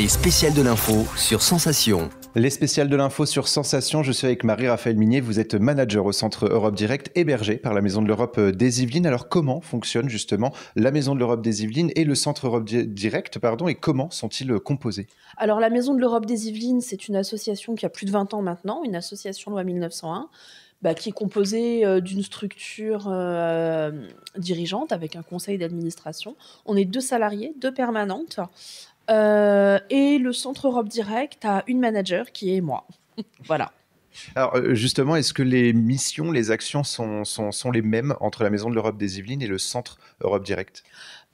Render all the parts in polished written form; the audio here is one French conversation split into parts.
Les spéciales de l'info sur Sensation. Les spéciales de l'info sur Sensation, je suis avec Marie-Raphaël Minier, vous êtes manager au Centre Europe Direct, hébergé par la Maison de l'Europe des Yvelines. Alors comment fonctionne justement la Maison de l'Europe des Yvelines et le Centre Europe Direct, et comment sont-ils composés? Alors la Maison de l'Europe des Yvelines, c'est une association qui a plus de 20 ans maintenant, une association loi 1901, qui est composée d'une structure dirigeante avec un conseil d'administration. On est 2 salariés, 2 permanentes. Et le Centre Europe Direct a une manager qui est moi. Voilà. Alors justement, est-ce que les missions, les actions sont les mêmes entre la Maison de l'Europe des Yvelines et le Centre Europe Direct?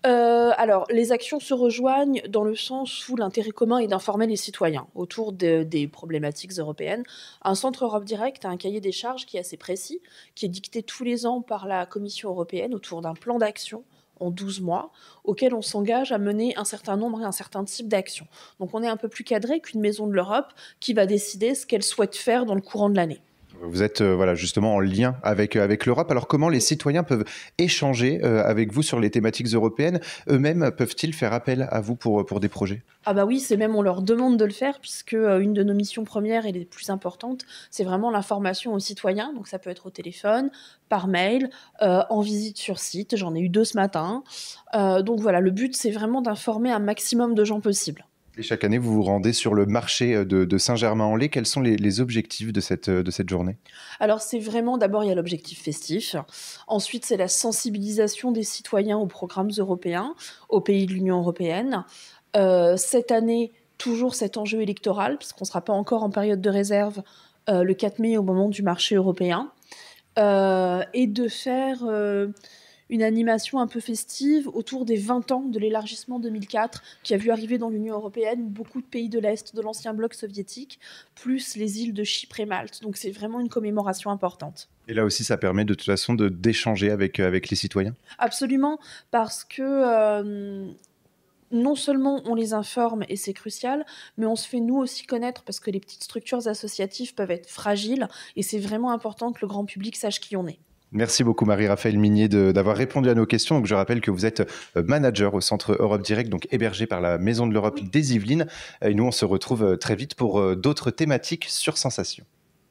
Alors, les actions se rejoignent dans le sens où l'intérêt commun est d'informer les citoyens autour des problématiques européennes. Un Centre Europe Direct a un cahier des charges qui est assez précis, qui est dicté tous les ans par la Commission européenne autour d'un plan d'action en 12 mois, auquel on s'engage à mener un certain nombre et un certain type d'actions. Donc on est un peu plus cadré qu'une maison de l'Europe qui va décider ce qu'elle souhaite faire dans le courant de l'année. Vous êtes justement en lien avec l'Europe. Alors comment les citoyens peuvent échanger avec vous sur les thématiques européennes? Eux-mêmes peuvent-ils faire appel à vous pour des projets? Ah bah oui, c'est même on leur demande de le faire puisque une de nos missions premières et les plus importantes, c'est vraiment l'information aux citoyens. Donc ça peut être au téléphone, par mail, en visite sur site. J'en ai eu 2 ce matin. Donc voilà, le but c'est vraiment d'informer un maximum de gens possible. Et chaque année, vous vous rendez sur le marché de Saint-Germain-en-Laye. Quels sont les objectifs de cette journée? Alors c'est vraiment, d'abord il y a l'objectif festif, ensuite c'est la sensibilisation des citoyens aux programmes européens, aux pays de l'Union européenne. Cette année, toujours cet enjeu électoral, puisqu'on ne sera pas encore en période de réserve le 4 mai au moment du marché européen, et de faire une animation un peu festive autour des 20 ans de l'élargissement 2004 qui a vu arriver dans l'Union européenne beaucoup de pays de l'Est, de l'ancien bloc soviétique, plus les îles de Chypre et Malte. Donc c'est vraiment une commémoration importante. Et là aussi, ça permet de toute façon d'échanger avec les citoyens? Absolument, parce que non seulement on les informe et c'est crucial, mais on se fait nous aussi connaître parce que les petites structures associatives peuvent être fragiles et c'est vraiment important que le grand public sache qui on est. Merci beaucoup Marie-Raphaël Minier d'avoir répondu à nos questions. Donc, je rappelle que vous êtes manager au Centre Europe Direct, donc hébergé par la Maison de l'Europe des Yvelines. Et nous, on se retrouve très vite pour d'autres thématiques sur Sensation.